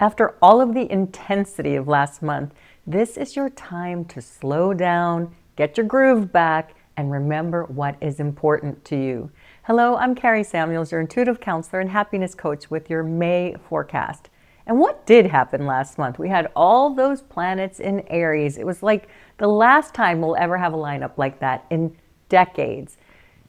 After all of the intensity of last month, this is your time to slow down, get your groove back, and remember what is important to you. Hello, I'm Kari Samuels, your intuitive counselor and happiness coach with your May forecast. And what did happen last month? We had all those planets in Aries. It was like the last time we'll ever have a lineup like that in decades.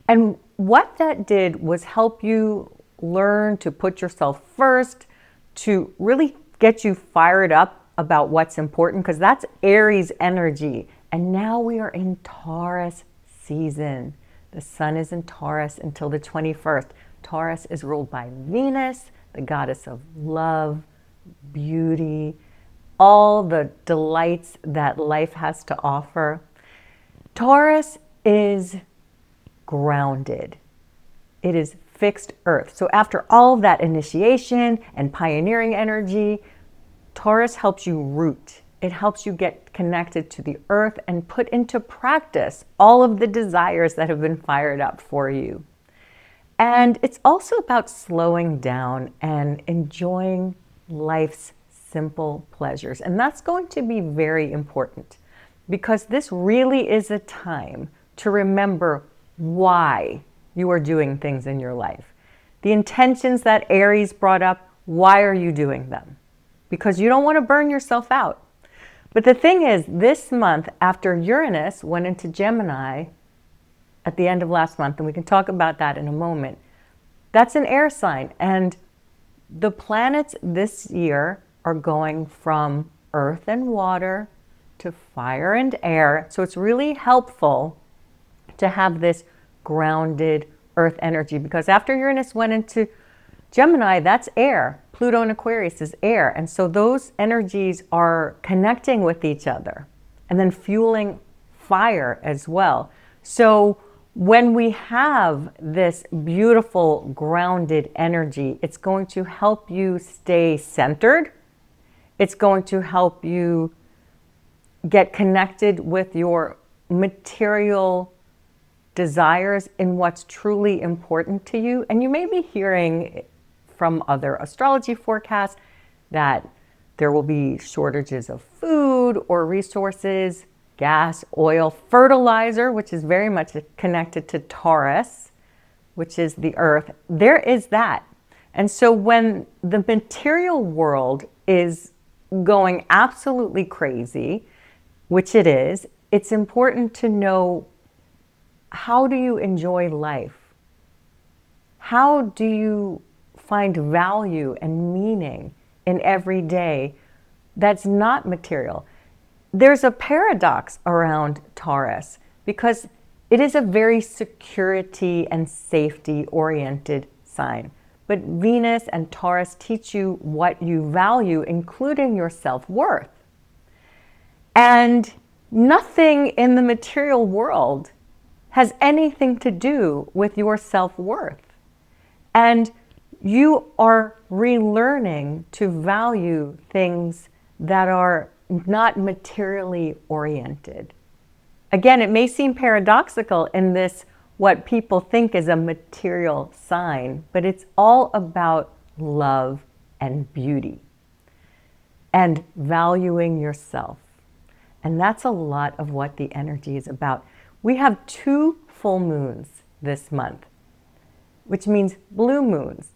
And what that did was help you learn to put yourself first, to really get you fired up about what's important, because that's Aries energy. And now we are in Taurus season. The sun is in Taurus until the 21st. Taurus is ruled by Venus, the goddess of love, beauty, all the delights that life has to offer. Taurus is grounded. It is fixed earth. So after all of that initiation and pioneering energy, Taurus helps you root. It helps you get connected to the earth and put into practice all of the desires that have been fired up for you. And it's also about slowing down and enjoying life's simple pleasures. And that's going to be very important, because this really is a time to remember why you are doing things in your life. The intentions that Aries brought up, why are you doing them? Because you don't want to burn yourself out. But the thing is, this month, after Uranus went into Gemini at the end of last month, and we can talk about that in a moment, that's an air sign. And the planets this year are going from earth and water to fire and air. So it's really helpful to have this grounded earth energy, because after Uranus went into Gemini, that's air. Pluto in Aquarius is air. And so those energies are connecting with each other and then fueling fire as well. So when we have this beautiful grounded energy, it's going to help you stay centered. It's going to help you get connected with your material desires in what's truly important to you. And you may be hearing from other astrology forecasts that there will be shortages of food or resources, gas, oil, fertilizer, which is very much connected to Taurus, which is the earth. There is that. And so when the material world is going absolutely crazy, which it is, it's important to know, how do you enjoy life? How do you find value and meaning in every day that's not material? There's a paradox around Taurus, because it is a very security and safety oriented sign. But Venus and Taurus teach you what you value, including your self-worth. And nothing in the material world has anything to do with your self-worth. And you are relearning to value things that are not materially oriented. Again, it may seem paradoxical in this, what people think is a material sign, but it's all about love and beauty and valuing yourself. And that's a lot of what the energy is about. We have 2 full moons this month, which means blue moons.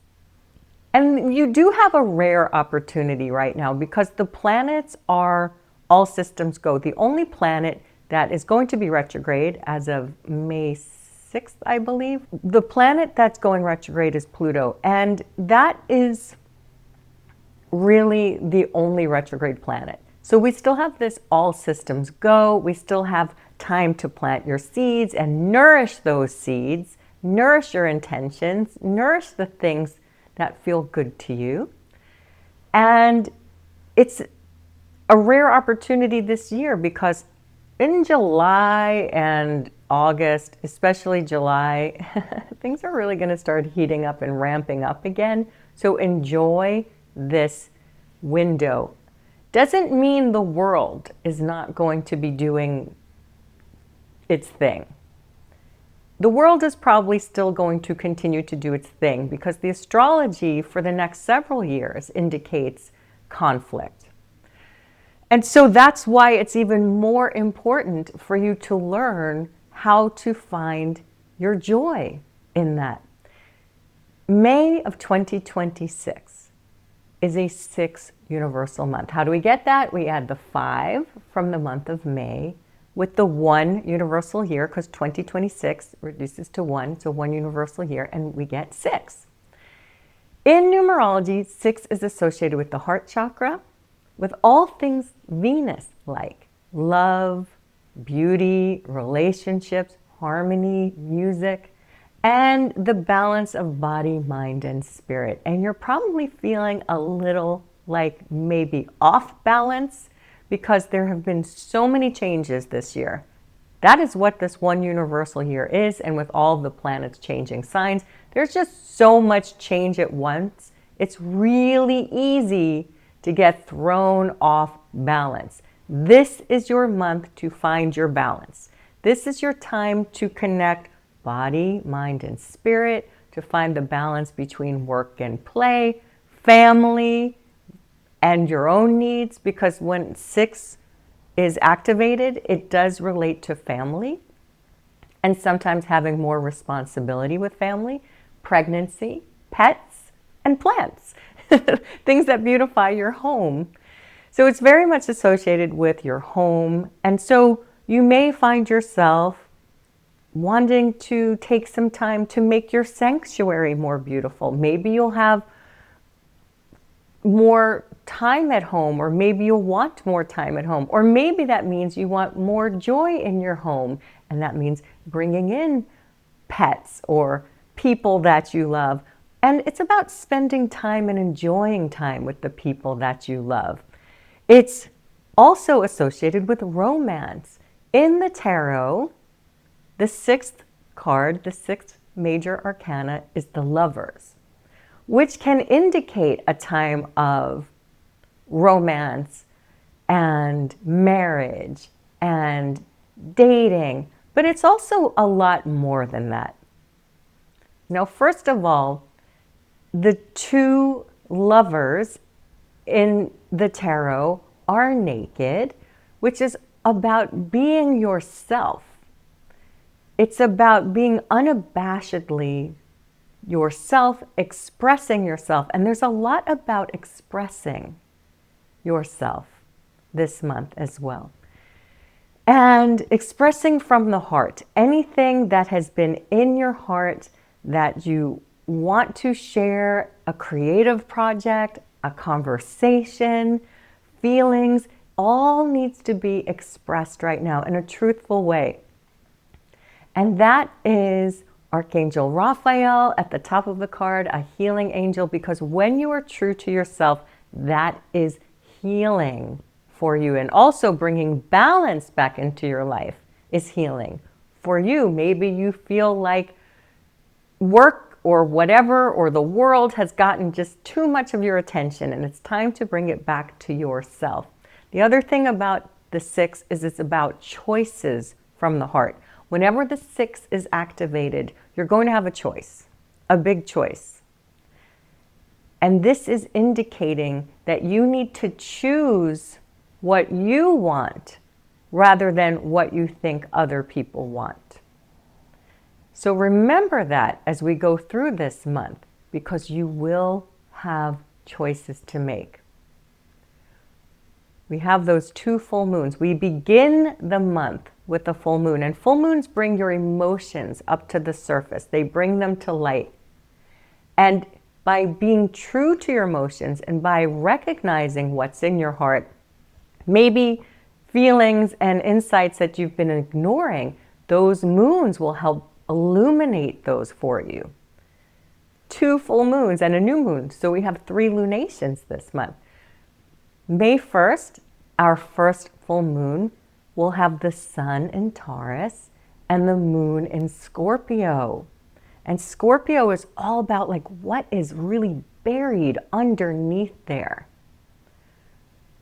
And you do have a rare opportunity right now, because the planets are all systems go. The only planet that is going to be retrograde as of May 6th, I believe, the planet that's going retrograde is Pluto. And that is really the only retrograde planet. So we still have this all systems go. We still have time to plant your seeds and nourish those seeds, nourish your intentions, nourish the things that feel good to you. And it's a rare opportunity this year, because in July and August, especially July, things are really going to start heating up and ramping up again. So enjoy this window. Doesn't mean the world is not going to be doing its thing. The world is probably still going to continue to do its thing, because the astrology for the next several years indicates conflict. And so that's why it's even more important for you to learn how to find your joy in that. May of 2026 is a 6 universal month. How do we get that? We add the 5 from the month of May with the 1 universal year, because 2026 reduces to 1, so 1 universal year, and we get 6. In numerology, 6 is associated with the heart chakra, with all things Venus, like love, beauty, relationships, harmony, music, and the balance of body, mind, and spirit. And you're probably feeling a little like maybe off balance because there have been so many changes this year. That is what this 1 universal year is, and with all the planets changing signs, there's just so much change at once. It's really easy to get thrown off balance. This is your month to find your balance. This is your time to connect body, mind, and spirit, to find the balance between work and play, family, and your own needs, because when 6 is activated, it does relate to family and sometimes having more responsibility with family, pregnancy, pets, and plants, things that beautify your home. So it's very much associated with your home. And so you may find yourself wanting to take some time to make your sanctuary more beautiful. Maybe you'll have more time at home, or maybe you'll want more time at home, or maybe that means you want more joy in your home, and that means bringing in pets or people that you love. And it's about spending time and enjoying time with the people that you love. It's also associated with romance. In the tarot, the 6th card, the 6th major arcana, is the Lovers, which can indicate a time of romance and marriage and dating, but it's also a lot more than that. Now, first of all, the 2 lovers in the tarot are naked, which is about being yourself. It's about being unabashedly yourself, expressing yourself. And there's a lot about expressing yourself this month as well. And expressing from the heart, anything that has been in your heart that you want to share, a creative project, a conversation, feelings, all needs to be expressed right now in a truthful way. And that is Archangel Raphael at the top of the card, a healing angel, because when you are true to yourself, that is healing for you. And also bringing balance back into your life is healing for you. Maybe you feel like work or whatever, or the world has gotten just too much of your attention, and it's time to bring it back to yourself. The other thing about the 6 is it's about choices from the heart. Whenever the 6 is activated, you're going to have a choice, a big choice. And this is indicating that you need to choose what you want rather than what you think other people want. So remember that as we go through this month, because you will have choices to make. We have those 2 full moons. We begin the month with the full moon, and full moons bring your emotions up to the surface. They bring them to light. And by being true to your emotions and by recognizing what's in your heart, maybe feelings and insights that you've been ignoring, those moons will help illuminate those for you. 2 full moons and a new moon. So we have 3 lunations this month. May 1st, our first full moon, we'll have the sun in Taurus and the moon in Scorpio. And Scorpio is all about like what is really buried underneath there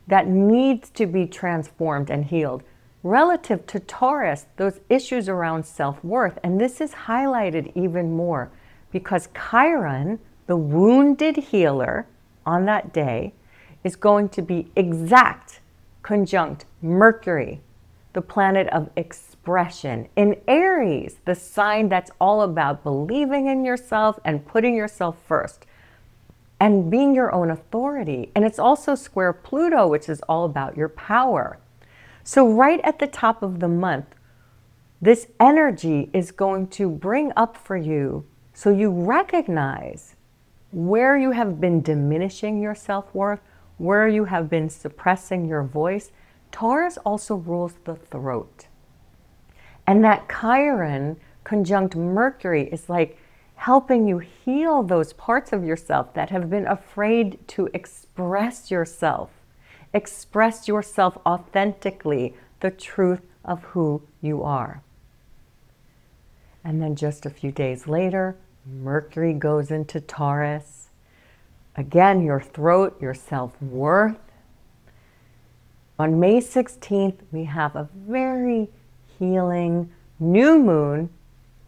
that needs to be transformed and healed. Relative to Taurus, those issues around self-worth. And this is highlighted even more because Chiron, the wounded healer on that day, is going to be exact conjunct Mercury, the planet of expression, in Aries, the sign that's all about believing in yourself and putting yourself first and being your own authority. And it's also square Pluto, which is all about your power. So right at the top of the month, this energy is going to bring up for you so you recognize where you have been diminishing your self-worth, where you have been suppressing your voice. Taurus also rules the throat. And that Chiron conjunct Mercury is like helping you heal those parts of yourself that have been afraid to express yourself authentically, the truth of who you are. And then just a few days later, Mercury goes into Taurus. Again, your throat, your self-worth. On May 16th, we have a very healing new moon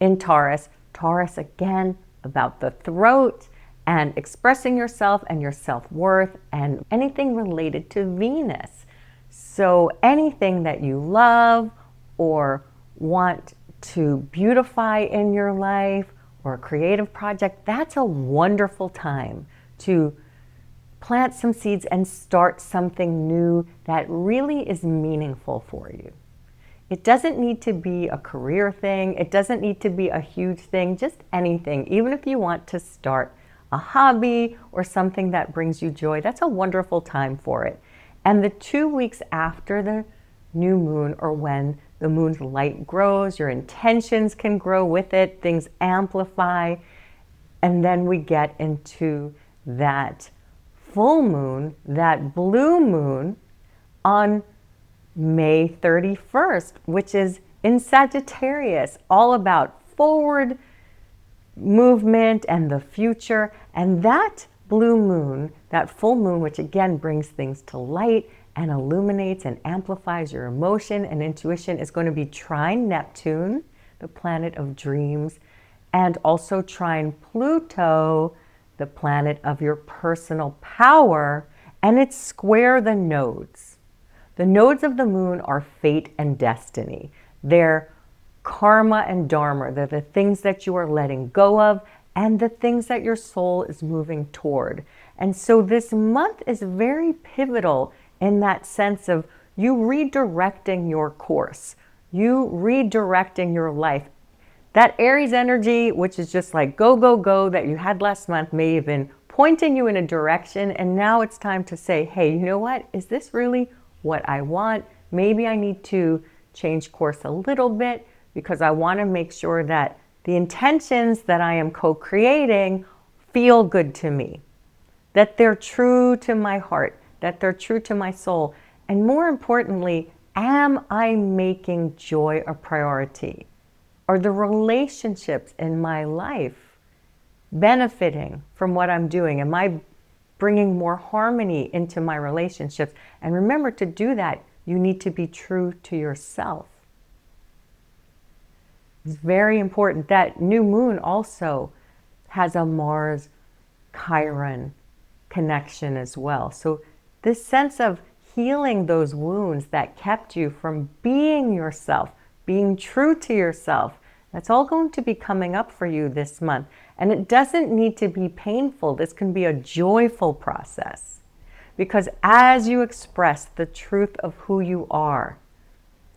in Taurus. Taurus, again, about the throat and expressing yourself and your self-worth and anything related to Venus. So anything that you love or want to beautify in your life or a creative project, that's a wonderful time to plant some seeds and start something new that really is meaningful for you. It doesn't need to be a career thing. It doesn't need to be a huge thing, just anything. Even if you want to start a hobby or something that brings you joy, that's a wonderful time for it. And the 2 weeks after the new moon, or when the moon's light grows, your intentions can grow with it, things amplify, and then we get into that full moon, that blue moon on May 31st, which is in Sagittarius, all about forward movement and the future. And that blue moon, that full moon, which again brings things to light and illuminates and amplifies your emotion and intuition, is going to be trine Neptune, the planet of dreams, and also trine Pluto, the planet of your personal power, and it's square the nodes. The nodes of the moon are fate and destiny. They're karma and dharma. They're the things that you are letting go of and the things that your soul is moving toward. And so this month is very pivotal in that sense of you redirecting your course, you redirecting your life. That Aries energy, which is just like go, go, go, that you had last month, may have been pointing you in a direction, and now it's time to say, hey, you know what? Is this really what I want? Maybe I need to change course a little bit because I want to make sure that the intentions that I am co-creating feel good to me, that they're true to my heart, that they're true to my soul. And more importantly, am I making joy a priority? Are the relationships in my life benefiting from what I'm doing? Am I bringing more harmony into my relationships? And remember, to do that, you need to be true to yourself. It's very important. That new moon also has a Mars-Chiron connection as well. So this sense of healing those wounds that kept you from being yourself, being true to yourself, that's all going to be coming up for you this month. And it doesn't need to be painful. This can be a joyful process. Because as you express the truth of who you are,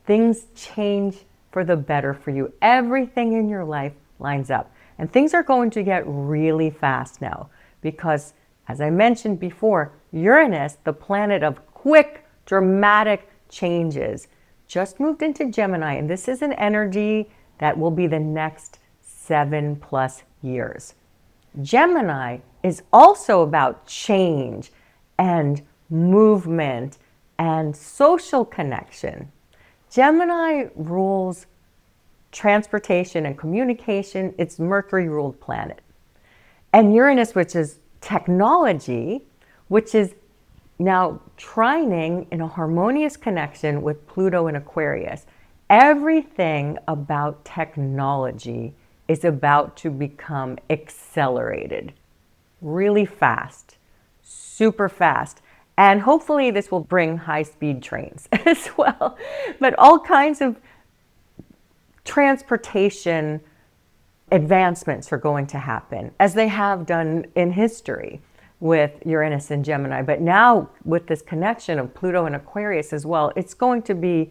things change for the better for you. Everything in your life lines up. And things are going to get really fast now. Because, as I mentioned before, Uranus, the planet of quick, dramatic changes, just moved into Gemini. And this is an energy that will be the next 7+ years. Gemini is also about change and movement and social connection. Gemini rules transportation and communication. It's Mercury-ruled planet. And Uranus, which is technology, which is now trining in a harmonious connection with Pluto in Aquarius. Everything about technology is about to become accelerated really fast, super fast. And hopefully this will bring high-speed trains as well. But all kinds of transportation advancements are going to happen, as they have done in history with Uranus and Gemini. But now with this connection of Pluto and Aquarius as well, it's going to be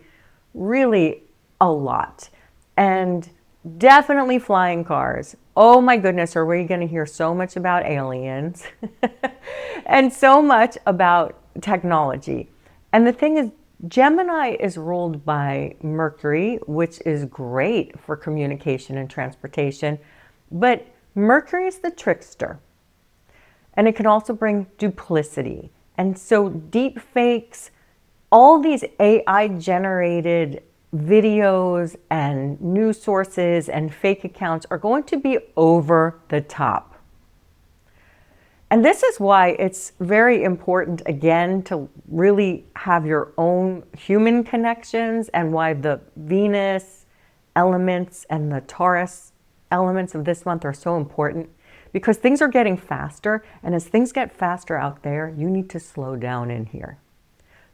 really a lot. And definitely flying cars. Oh my goodness, are we going to hear so much about aliens and so much about technology. And the thing is, Gemini is ruled by Mercury, which is great for communication and transportation, but Mercury is the trickster. And it can also bring duplicity. And so deep fakes, all these AI generated videos and news sources and fake accounts are going to be over the top. And this is why it's very important, again, to really have your own human connections, and why the Venus elements and the Taurus elements of this month are so important, because things are getting faster. And as things get faster out there, you need to slow down in here.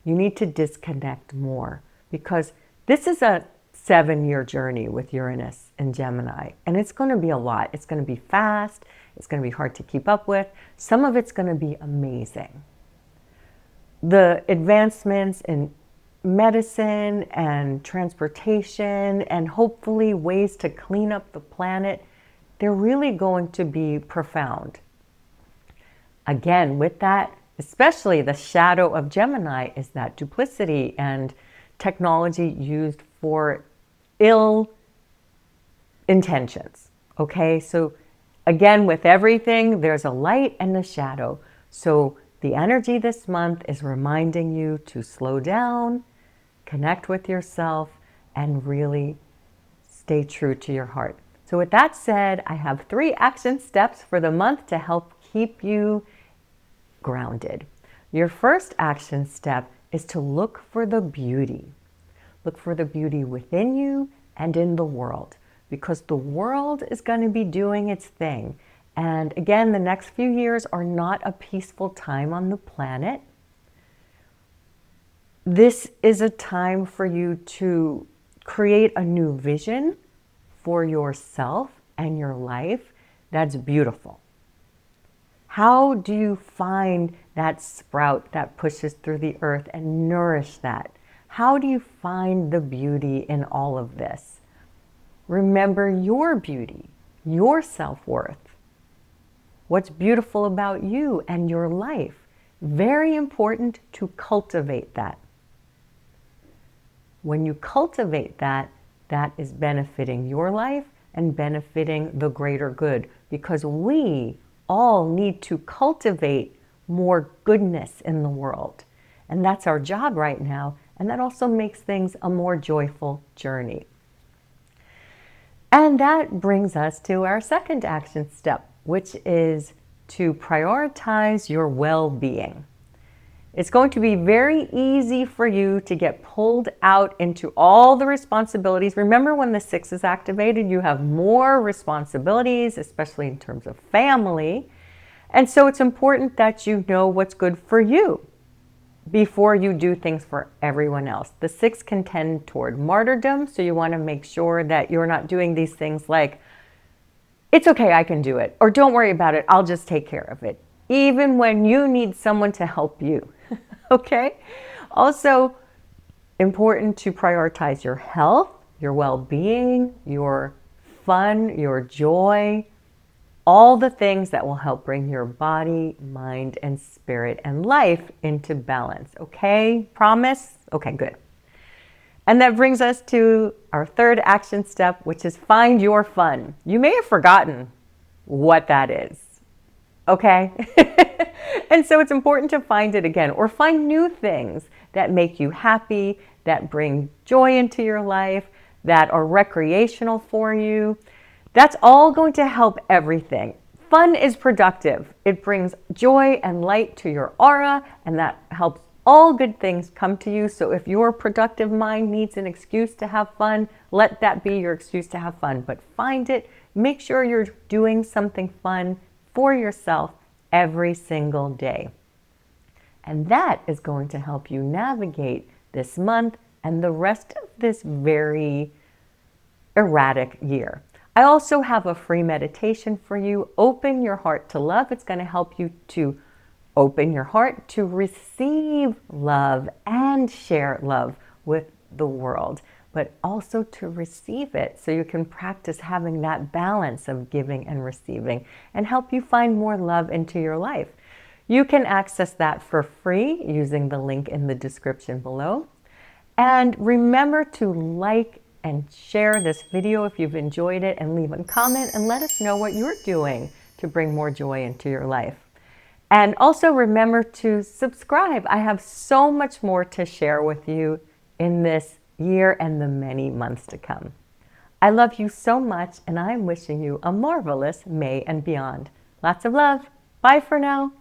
You need to disconnect more, because this is a 7-year journey with Uranus and Gemini, and it's going to be a lot. It's going to be fast. It's going to be hard to keep up with. Some of it's going to be amazing. The advancements in medicine and transportation, and hopefully ways to clean up the planet, they're really going to be profound. Again, with that, especially the shadow of Gemini is that duplicity and technology used for ill intentions. Okay, so again, with everything, there's a light and a shadow. So the energy this month is reminding you to slow down, connect with yourself, and really stay true to your heart. So with that said, I have 3 action steps for the month to help keep you grounded. Your first action step is to look for the beauty. Look for the beauty within you and in the world, because the world is going to be doing its thing. And again, the next few years are not a peaceful time on the planet. This is a time for you to create a new vision for yourself and your life that's beautiful. How do you find that sprout that pushes through the earth and nourish that? How do you find the beauty in all of this? Remember your beauty, your self-worth. What's beautiful about you and your life. Very important to cultivate that. When you cultivate that, that is benefiting your life and benefiting the greater good, because we all need to cultivate more goodness in the world. And that's our job right now. And that also makes things a more joyful journey. And that brings us to our second action step, which is to prioritize your well-being. It's going to be very easy for you to get pulled out into all the responsibilities. Remember, when the 6 is activated, you have more responsibilities, especially in terms of family. And so it's important that you know what's good for you before you do things for everyone else. The 6 can tend toward martyrdom, so you want to make sure that you're not doing these things like, it's okay, I can do it, or don't worry about it, I'll just take care of it, even when you need someone to help you. Okay? Also, important to prioritize your health, your well-being, your fun, your joy, all the things that will help bring your body, mind, and spirit and life into balance. Okay? Promise? Okay, good. And that brings us to our third action step, which is find your fun. You may have forgotten what that is. Okay? And so it's important to find it again, or find new things that make you happy, that bring joy into your life, that are recreational for you. That's all going to help everything. Fun is productive. It brings joy and light to your aura, and that helps all good things come to you. So if your productive mind needs an excuse to have fun, let that be your excuse to have fun. But find it. Make sure you're doing something fun for yourself every single day. And that is going to help you navigate this month and the rest of this very erratic year. I also have a free meditation for you. Open your heart to love. It's going to help you to open your heart to receive love and share love with the world, but also to receive it so you can practice having that balance of giving and receiving and help you find more love into your life. You can access that for free using the link in the description below. And remember to like and share this video if you've enjoyed it, and leave a comment and let us know what you're doing to bring more joy into your life. And also remember to subscribe. I have so much more to share with you in this year and the many months to come. I love you so much, and I'm wishing you a marvelous May and beyond. Lots of love. Bye for now.